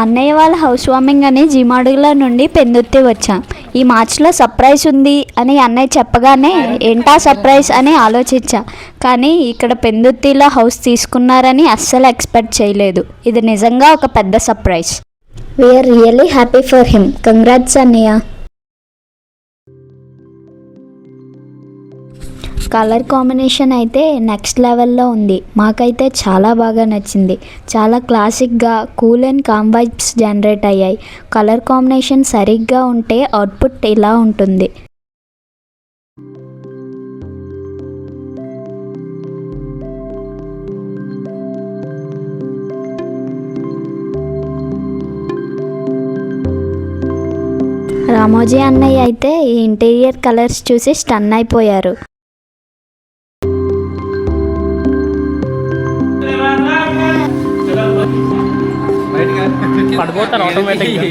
అన్నయ్య వాళ్ళ house warming అని జీమాడుగుల నుండి పెందుర్తి వచ్చాం. ఈ మార్చ్లో సర్ప్రైజ్ ఉంది అని అన్నయ్య చెప్పగానే ఏంటా సర్ప్రైజ్ అని ఆలోచించా. కానీ ఇక్కడ పెందుర్తిలో హౌస్ తీసుకున్నారని అస్సలు ఎక్స్పెక్ట్ చేయలేదు. ఇది నిజంగా ఒక పెద్ద surprise. We're really happy for him. Congrats అన్నయ్య. కలర్ కాంబినేషన్ అయితే నెక్స్ట్ లెవెల్లో ఉంది. మాకైతే చాలా బాగా నచ్చింది. చాలా క్లాసిక్గా cool and calm vibes generate అయ్యాయి. కలర్ కాంబినేషన్ సరిగ్గా ఉంటే అవుట్పుట్ ఇలా ఉంటుంది. రామోజీ అన్నయ్య అయితే ఈ ఇంటీరియర్ కలర్స్ చూసి స్టన్ అయిపోయారు. పడిపోతాను ఆటోమేటిక్గా.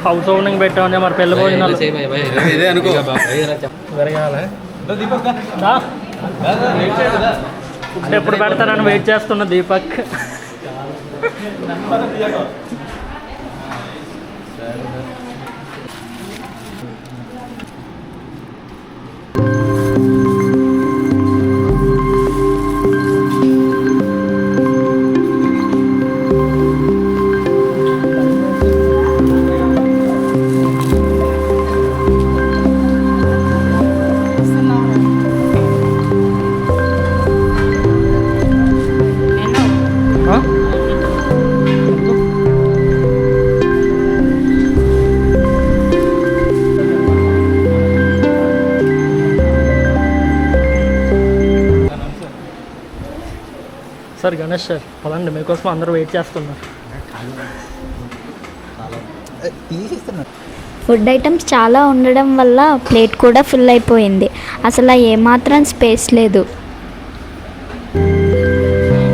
హౌస్ ఓపెనింగ్ పెట్టామని మరి పెళ్ళి భోజనాలు ఎప్పుడు పెడతానని వెయిట్ చేస్తున్నా దీపక్. సార్ గణేష్ సార్ పదండి, మీకోసం అందరూ వెయిట్ చేస్తున్నారు. ఫుడ్ ఐటమ్స్ చాలా ఉండడం వల్ల ప్లేట్ కూడా ఫుల్ అయిపోయింది. అసలు ఏమాత్రం స్పేస్ లేదు.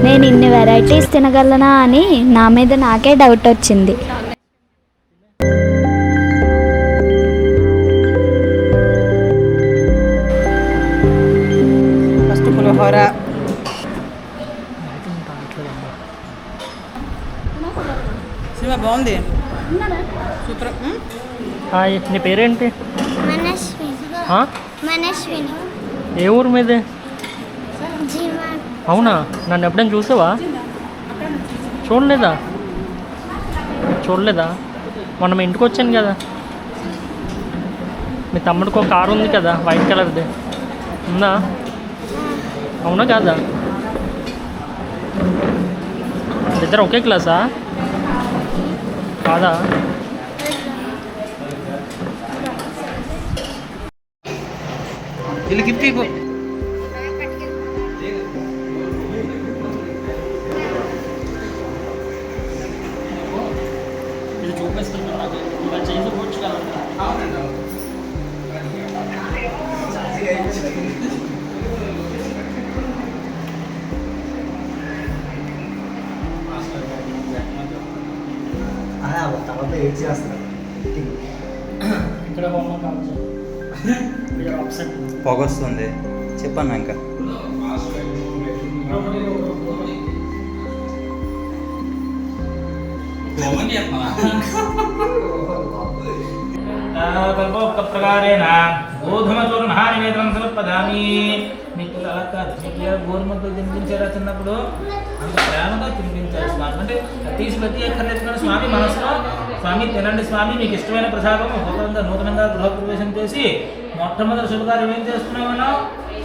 నేను ఇన్ని వెరైటీస్ తినగలనా అని నా మీద నాకే డౌట్ వచ్చింది. ఫస్ట్ పులిహోర, సినిమా బాగుంది, సూపర్. హాయ్, నీ పేరేంటి? మనస్విని. ఏ ఊరు మీది? అవునా, నన్ను ఎప్పుడైనా చూసావా? చూడలేదా? మొన్న మీ ఇంటికి వచ్చాను కదా. మీ తమ్ముడికి ఒక కారు ఉంది కదా వైట్ కలర్ది, ఉందా? అవునా కాదా? ఇద్దరు ఒకే క్లాసా? కాదా? వీళ్ళు గిఫ్ట్ ఇవ్వు. ఇది చూపిస్తున్నా నాకు, ఇలా చేసుకోవచ్చు కదా. ఇక్కడ పొగొస్తుంది చెప్పన్నా ఇంకా. కల్పోక్తప్రకారేణ గోధుమచూర్ణహానివేదనం సమర్పదామి. మీకు అలా కాదు, మీకు గోధుమలు తినిపించారా చిన్నప్పుడు? అంత ప్రేమగా తినిపించారు స్వామి. అంటే తీసి ప్రతి అక్కర్లేదు స్వామి మనసులో, స్వామి తినండి స్వామి, మీకు ఇష్టమైన ప్రసాదం. నూతనంగా గృహప్రవేశం చేసి మొట్టమొదటి శుభకార్యం ఏం చేస్తున్నావు మనం?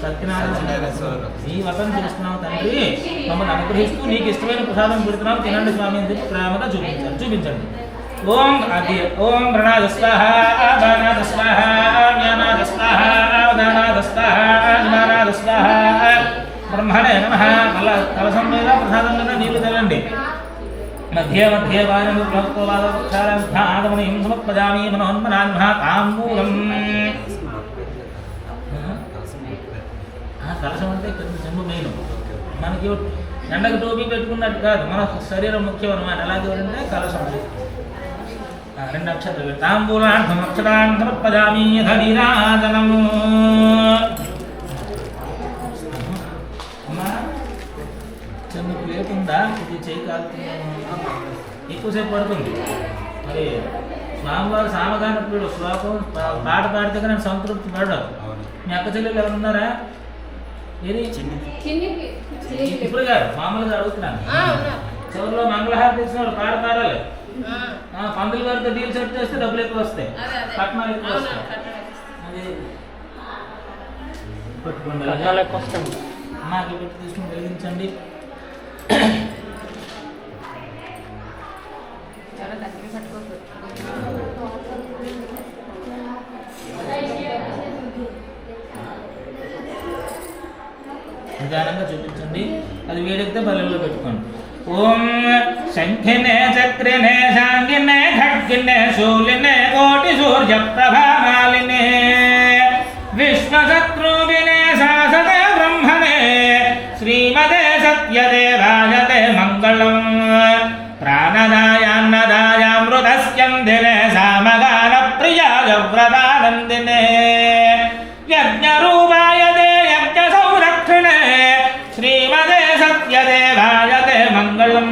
సత్యనారాయణ నీ వ్రతం చేస్తున్నావు తండ్రి, మమ్మల్ని అనుగ్రహిస్తూ నీకు ఇష్టమైన ప్రసాదం పెడుతున్నావు, తినండి స్వామి అని చెప్పి ప్రేమగా చూపించండి. ఓం అది ఓం ప్రణాదస్వాహ దానాదస్వాహ జ్ఞానాదస్వాహ దానాదస్వాహ జ్ఞానాదస్వాహ బ్రహ్మణే నమః. మళ్ళా కలసం మీద ప్రసాదం మీద నీళ్లు తెలండి. మధ్య మధ్య ఆగమనీయం సమర్పయామి మనోన్మనాన్మః తాంబూలం. కలసం అంటే చెంబు మెయిన్. మనకి ఎండకు టోపీ పెట్టుకున్నట్టు కాదు, మన శరీరం ముఖ్యం అన్నమాట. అలాగే అంటే కలసం. రెండు అక్షతలు తాంబూలార్థం అక్షరాన్ సమర్పయామి ధనిరాజనము. అమ్మా చిన్న ప్లేట్ ఉందా? ఇది చేయి కాలుతుంది, ఎక్కువసేపు పడుతుంది. మరి స్వామివారు సామగానప్పుడు శ్లోకం పాట పాడితే కానీ సంతృప్తి పడడం. మీ అక్క చెల్లెలు ఎవరు ఉన్నారా? ఏది ఇప్పుడు గారు మామూలుగా అడుగుతున్నాను. చివరిలో మంగళహారతి ఇచ్చిన వాళ్ళు పాట పాడాలి. పందుల గారితో డీల్ సెట్ చేస్తే డబ్బులు ఎక్కువ వస్తాయి, కట్నాలు ఎక్కువ వస్తాయి. అది పట్టుకోండి, ఎక్కువ వస్తాయి. అమ్మాకి పెట్టి తీసుకుని వెలిగించండి. నిదానంగా చూపించండి. అది వేడెక్కితే బలంలో పెట్టుకోండి. ఓం శంఖినే చక్రినే శాంగినే ఖడ్గినే శూలినే కోటి సూర్య ప్రభామాలినే విశ్వశత్రువినే శాసనే బ్రహ్మణే శ్రీమదే సత్యదేవాయతే మంగళం. ప్రాణదాయాన్నదాయామృతస్యందినే సామగాన ప్రియాయ వ్రతానందినే యజ్ఞరూపాయ యజ్ఞ సంరక్షణే శ్రీమదే సత్యదేవాయతే మంగళం.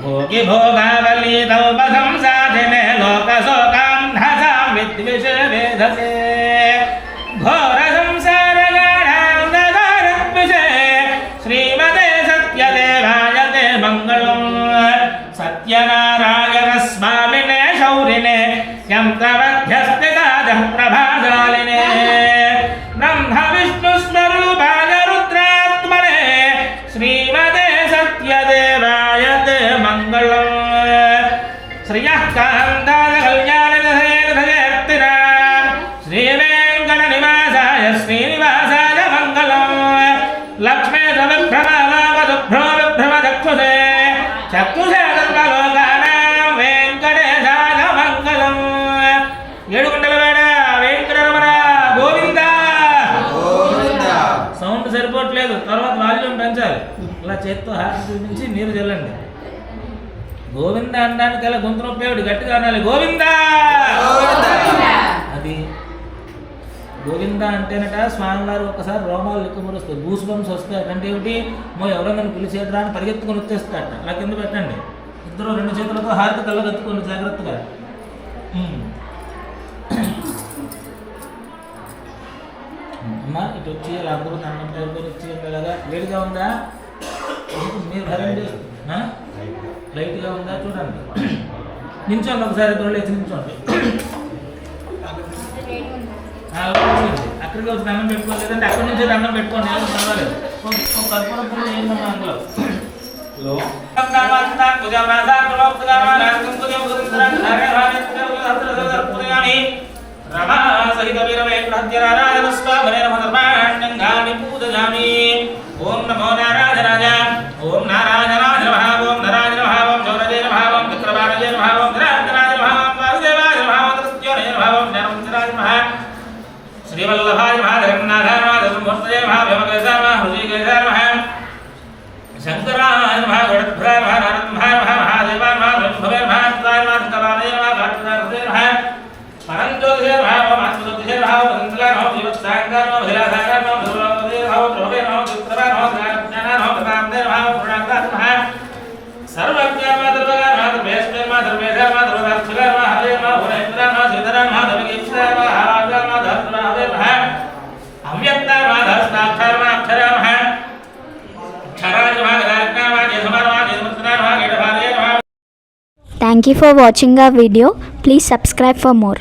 భోగి భోగావలి తౌపసంసాధినే లోకశోకాంధసాం విద్విషే వేధసే ఘోర సంసారగాఢాంధకారద్విషే శ్రీమదే సత్యదేవాయతే మంగళం. సత్యనారాయణ స్వామినే శౌరినే యంత్రమధ్యస్థితాజ ప్రభాజాలినే బ్రహ్మ విష్ణు స్వరూపాయ రుద్రాత్మనే శ్రీమదే సత్యదేవాయతే మంగళం. శ్రియః కాంతాయ కళ్యాణనిధయేర్తినా శ్రీవేంకట నివాసాయ శ్రీనివాసాయ మంగళం. లక్ష్మీ విభ్రమలోకశుభ్రో విభ్రమ చక్షుషే చక్షుషే సర్వలోకానాం వెంకటేశాయ మంగళం. ఏడుగుంటలవాడ వెంకటరమణ గోవింద. సౌండ్ సరిపోవట్లేదు, తర్వాత వాల్యూమ్ పెంచాలి. ఇలా చేత్తో హారతి చూపించి నీరు చల్లండి. గోవింద అనడానికి అలా గొంతు నొప్పి గట్టిగా అనాలి, గోవింద. అది గోవింద అంటేనట స్వామివారు ఒక్కసారి రోమాలు ఎక్కుమరుస్తాయి, గూస్ బంప్స్ వస్తాయి. అంటే ఏమిటి? ఎవరన్నా పిలిచేట్రా అని పరిగెత్తుకొని వచ్చేస్తాడట. అలా కింద పెట్టండి. ఇద్దరు రెండు చేతులతో హారతి కళ్ళగత్తుకోండి జాగ్రత్తగా. అమ్మా ఇటు వచ్చి అలా అందరూ అన్నం టైంలో వచ్చి ఇలాగా వేడిగా ఉందా? మీరు భరండి. లైట్గా ఉందా చూడండి. నించోండి, ఒకసారి ఇద్దరు లేచి నించోండి. అక్కడికి వచ్చి దండం పెట్టుకోవాలి, లేదంటే అక్కడి నుంచి దండం పెట్టుకోండి, పర్వాలేదు. కర్పూరం పుల్ల ఏంటమ్మా అందులో? రమా సహిత వీరవేంద్రారాయణ స్వామినే నమః ధర్మాణ్యంగాని పూజయామి. ఓం నమో నారాయణాయ. ఓం నారాయణాయ నమః. ఓం నారాయణ నమః. ఓం జౌనజే నమః. ఓం విక్రమాణజే నమః. ఓం ధరాంతరాయ నమః. ఓం వాసుదేవాయ నమః. ఓం త్రిస్త్యోనే నమః. ఓం జ్ఞానవంతరాయ నమః. శ్రీవల్లభాయ నమః. జగన్నాథాయ నమః. ధర్మమూర్తయే నమః. వ్యోమకేశాయ నమః. హృషికేశాయ నమః. శంకరాయ నమః. గరుడధ్వజాయ నమః. నారసింహాయ నమః. మహాదేవాయ నమః. విష్ణువే నమః. శివాయ నమః. శంకరాయ నమః. భారతనాథాయ నమః. పరంజ్యోతిషే నమః. ఓం ఆత్మజ్యోతిషే నమః. ఓం వసంతలాయ నమః. జీవత్సాంగాయ నమః. విలాసాయ నమః. ధ్రువలోకదే నమః. ప్రభువే నమః. చిత్రవాయ నమః. జ్ఞానాయ నమః. ప్రతాపదే నమః. పూర్ణాంగాయ నమః. సర్వజ్ఞాయ నమః. ధర్మగాయ నమః. ధర్మేశ్వరే నమః. ధర్మేశాయ నమః. ధర్మదాక్షిలాయ నమః. హరే నమః. భువనేశ్వరాయ నమః. శ్రీధరాయ నమః. ధర్మగీక్షాయ నమః. హారాజాయ నమః. ధర్మనాథాయ నమః. అవ్యక్తాయ నమః. ధర్మనాక్షాయ నమః. అక్షరాయ నమః. అక్షరాయ నమః. గదాజ్ఞాయ నమః. జయసమాయ నమః. జయసముద్రాయ నమః. గీటభారయ నమః. Thank you for watching our video. Please subscribe for more.